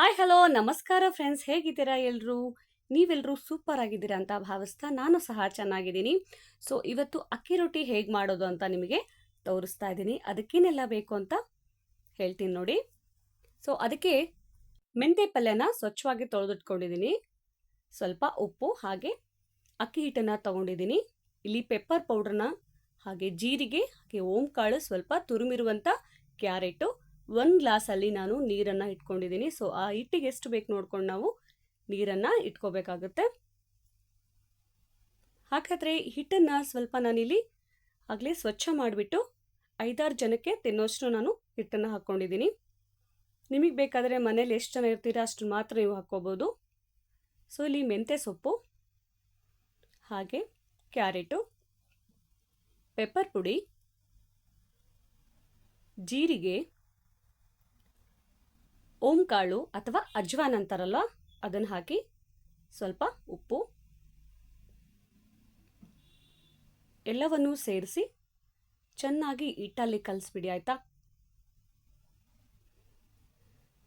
Hi hello ನಮಸ್ಕಾರ friends, ಹೇಗಿದ್ದೀರಾ ಎಲ್ಲರೂ? ನೀವೆಲ್ಲರೂ ಸೂಪರ್ ಆಗಿದ್ದೀರಾ ಅಂತ ಭಾವಿಸ್ತಾ ನಾನು ಸಹ ಚೆನ್ನಾಗಿದ್ದೀನಿ. ಸೊ ಇವತ್ತು ಅಕ್ಕಿ ರೊಟ್ಟಿ ಹೇಗೆ ಮಾಡೋದು ಅಂತ ನಿಮಗೆ ತೋರಿಸ್ತಾ ಇದ್ದೀನಿ. ಅದಕ್ಕೇನೆಲ್ಲ ಬೇಕು ಅಂತ ಹೇಳ್ತೀನಿ ನೋಡಿ. ಸೊ ಅದಕ್ಕೆ ಮೆಂತೆ ಪಲ್ಯನ ಸ್ವಚ್ಛವಾಗಿ ತೊಳೆದಿಟ್ಕೊಂಡಿದ್ದೀನಿ. ಸ್ವಲ್ಪ ಉಪ್ಪು ಹಾಗೆ ಅಕ್ಕಿ ಹಿಟ್ಟನ್ನು ತಗೊಂಡಿದ್ದೀನಿ. ಇಲ್ಲಿ ಪೆಪ್ಪರ್ ಪೌಡ್ರನ್ನ ಹಾಗೆ ಜೀರಿಗೆ ಹಾಗೆ ಓಂಕಾಳು ಸ್ವಲ್ಪ ತುರುಮಿರುವಂಥ ಕ್ಯಾರೆಟು 1 ಗ್ಲಾಸಲ್ಲಿ ನಾನು ನೀರನ್ನು ಇಟ್ಕೊಂಡಿದ್ದೀನಿ. ಸೊ ಆ ಹಿಟ್ಟಿಗೆ ಎಷ್ಟು ಬೇಕು ನೋಡ್ಕೊಂಡು ನಾವು ನೀರನ್ನು ಇಟ್ಕೋಬೇಕಾಗುತ್ತೆ. ಹಾಗಾದರೆ ಹಿಟ್ಟನ್ನು ಸ್ವಲ್ಪ ನಾನಿಲ್ಲಿ ಆಗಲೇ ಸ್ವಚ್ಛ ಮಾಡಿಬಿಟ್ಟು 5-6 ಜನಕ್ಕೆ ತಿನ್ನೋಷ್ಟು ನಾನು ಹಿಟ್ಟನ್ನು ಹಾಕ್ಕೊಂಡಿದ್ದೀನಿ. ನಿಮಗೆ ಬೇಕಾದರೆ ಮನೇಲಿ ಎಷ್ಟು ಜನ ಇರ್ತೀರಾ ಅಷ್ಟು ಮಾತ್ರ ನೀವು ಹಾಕ್ಕೋಬೋದು. ಸೊ ಇಲ್ಲಿ ಮೆಂತ್ಯ ಸೊಪ್ಪು ಹಾಗೆ ಕ್ಯಾರೆಟು, ಪೆಪ್ಪರ್ ಪುಡಿ, ಜೀರಿಗೆ, ಓಂಕಾಳು ಅಥವಾ ಅಜ್ವಾನ್ ಅಂತಾರಲ್ಲ ಅದನ್ನು ಹಾಕಿ ಸ್ವಲ್ಪ ಉಪ್ಪು ಎಲ್ಲವನ್ನೂ ಸೇರಿಸಿ ಚೆನ್ನಾಗಿ ಹಿಟ್ಟಲ್ಲಿ ಕಲಿಸ್ಬಿಡಿ. ಆಯಿತಾ?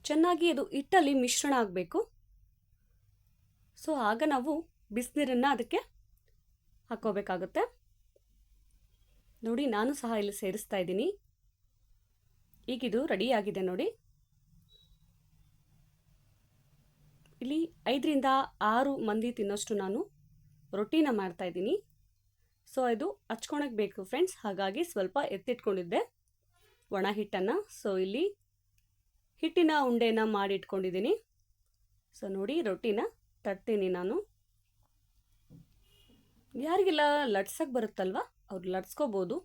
ಚೆನ್ನಾಗಿ ಅದು ಹಿಟ್ಟಲ್ಲಿ ಮಿಶ್ರಣ ಆಗಬೇಕು. ಸೊ ಆಗ ನಾವು ಬಿಸಿನೀರನ್ನು ಅದಕ್ಕೆ ಹಾಕೋಬೇಕಾಗುತ್ತೆ. ನೋಡಿ, ನಾನು ಸಹ ಇಲ್ಲಿ ಸೇರಿಸ್ತಾ ಇದ್ದೀನಿ. ಈಗಿದು ರೆಡಿಯಾಗಿದೆ ನೋಡಿ. ಇಲ್ಲಿ 5ರಿಂದ 6 ಮಂದಿ ತಿನ್ನೋಷ್ಟು ನಾನು ರೊಟ್ಟಿನ ಮಾಡ್ತಾ ಇದ್ದೀನಿ. ಸೊ ಇದು ಹಚ್ಕೊಳಕ್ಕೆ ಬೇಕು ಫ್ರೆಂಡ್ಸ್, ಹಾಗಾಗಿ ಸ್ವಲ್ಪ ಎತ್ತಿಟ್ಕೊಂಡಿದ್ದೆ ಒಣ ಹಿಟ್ಟನ್ನು. ಸೊ ಇಲ್ಲಿ ಹಿಟ್ಟಿನ ಉಂಡೆನ ಮಾಡಿ ಇಟ್ಕೊಂಡಿದ್ದೀನಿ. ಸೊ ನೋಡಿ, ರೊಟ್ಟಿನ ತಟ್ತೀನಿ ನಾನು. ಯಾರಿಗೆಲ್ಲ ಲಟ್ಸಕ್ಕೆ ಬರುತ್ತಲ್ವ ಅವ್ರು ಲಟ್ಸ್ಕೋಬೋದು.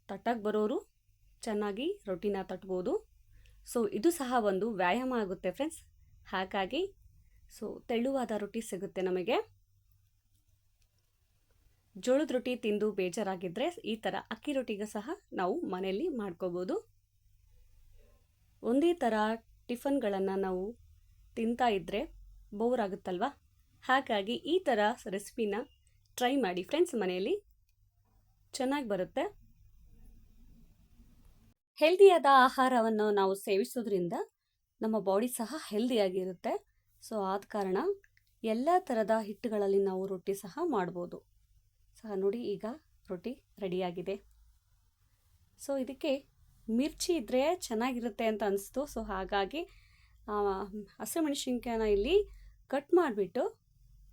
ತಟ್ಟಕ್ಕೆ ಬರೋರು ಚೆನ್ನಾಗಿ ರೊಟ್ಟಿನ ತಟ್ಬೋದು. ಸೊ ಇದು ಸಹ ಒಂದು ವ್ಯಾಯಾಮ ಆಗುತ್ತೆ ಫ್ರೆಂಡ್ಸ್. ಹಾಗಾಗಿ ಸೊ ತೆಳುವಾದ ರೊಟ್ಟಿ ಸಿಗುತ್ತೆ ನಮಗೆ. ಜೋಳದ ರೊಟ್ಟಿ ತಿಂದು ಬೇಜಾರಾಗಿದ್ದರೆ ಈ ಥರ ಅಕ್ಕಿ ರೊಟ್ಟಿಗೆ ಸಹ ನಾವು ಮನೆಯಲ್ಲಿ ಮಾಡ್ಕೋಬೋದು. ಒಂದೇ ಥರ ಟಿಫನ್ಗಳನ್ನು ನಾವು ತಿಂತಾ ಇದ್ದರೆ ಬೋರ್ ಆಗುತ್ತಲ್ವ. ಹಾಗಾಗಿ ಈ ಥರ ರೆಸಿಪಿನ ಟ್ರೈ ಮಾಡಿ ಫ್ರೆಂಡ್ಸ್, ಮನೆಯಲ್ಲಿ ಚೆನ್ನಾಗಿ ಬರುತ್ತೆ. ಹೆಲ್ದಿಯಾದ ಆಹಾರವನ್ನು ನಾವು ಸೇವಿಸೋದ್ರಿಂದ ನಮ್ಮ ಬಾಡಿ ಸಹ ಹೆಲ್ದಿಯಾಗಿರುತ್ತೆ. ಸೊ ಆದ ಕಾರಣ ಎಲ್ಲ ಥರದ ಹಿಟ್ಟುಗಳಲ್ಲಿ ನಾವು ರೊಟ್ಟಿ ಸಹ ಮಾಡ್ಬೋದು. ಸಹ ನೋಡಿ, ಈಗ ರೊಟ್ಟಿ ರೆಡಿಯಾಗಿದೆ. ಸೊ ಇದಕ್ಕೆ ಮಿರ್ಚಿ ಇದ್ದರೆ ಚೆನ್ನಾಗಿರುತ್ತೆ ಅಂತ ಅನಿಸ್ತು. ಸೊ ಹಾಗಾಗಿ ಹಸಿಮೆಣಸಿನ್ಕಾಯನ್ನ ಇಲ್ಲಿ ಕಟ್ ಮಾಡಿಬಿಟ್ಟು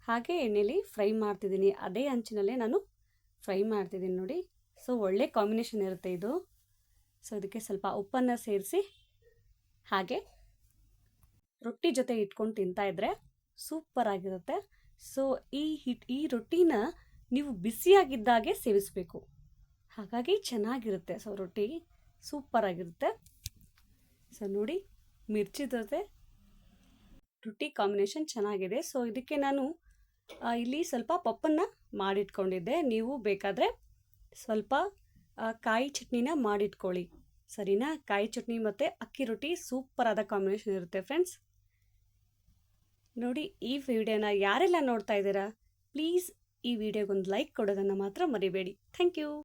ಹಾಗೆ ಎಣ್ಣೆಲಿ ಫ್ರೈ ಮಾಡ್ತಿದ್ದೀನಿ. ಅದೇ ಹಂಚಿನಲ್ಲೇ ನಾನು ಫ್ರೈ ಮಾಡ್ತಿದ್ದೀನಿ ನೋಡಿ. ಸೊ ಒಳ್ಳೆ ಕಾಂಬಿನೇಷನ್ ಇರುತ್ತೆ ಇದು. ಸೊ ಇದಕ್ಕೆ ಸ್ವಲ್ಪ ಉಪ್ಪನ್ನು ಸೇರಿಸಿ ಹಾಗೆ ರೊಟ್ಟಿ ಜೊತೆ ಇಟ್ಕೊಂಡು ತಿಂತಾ ಇದ್ದರೆ ಸೂಪರ್ ಆಗಿರುತ್ತೆ. ಸೊ ಈ ರೊಟ್ಟಿನ ನೀವು ಬಿಸಿಯಾಗಿದ್ದಾಗೆ ಸೇವಿಸಬೇಕು, ಹಾಗಾಗಿ ಚೆನ್ನಾಗಿರುತ್ತೆ. ಸೊ ರೊಟ್ಟಿ ಸೂಪರ್ ಆಗಿರುತ್ತೆ. ಸೊ ನೋಡಿ, ಮಿರ್ಚಿ ಜೊತೆ ರೊಟ್ಟಿ ಕಾಂಬಿನೇಷನ್ ಚೆನ್ನಾಗಿದೆ. ಸೊ ಇದಕ್ಕೆ ನಾನು ಇಲ್ಲಿ ಸ್ವಲ್ಪ ಪಪ್ಪನ್ನು ಮಾಡಿಟ್ಕೊಂಡಿದ್ದೆ. ನೀವು ಬೇಕಾದರೆ ಸ್ವಲ್ಪ ಕಾಯಿ ಚಟ್ನಿನ ಮಾಡಿಟ್ಕೊಳ್ಳಿ, ಸರಿನಾ? ಕಾಯಿ ಚಟ್ನಿ ಮತ್ತು ಅಕ್ಕಿ ರೊಟ್ಟಿ ಸೂಪರ್ ಆದ ಕಾಂಬಿನೇಷನ್ ಇರುತ್ತೆ ಫ್ರೆಂಡ್ಸ್. ನೋಡಿ, ಈ ವಿಡಿಯೋನ ಯಾರೆಲ್ಲ ನೋಡ್ತಾ ಇದ್ದೀರಾ ಪ್ಲೀಸ್ ಈ ವಿಡಿಯೋಗೊಂದು ಲೈಕ್ ಕೊಡೋದನ್ನು ಮಾತ್ರ ಮರಿಬೇಡಿ. Thank you.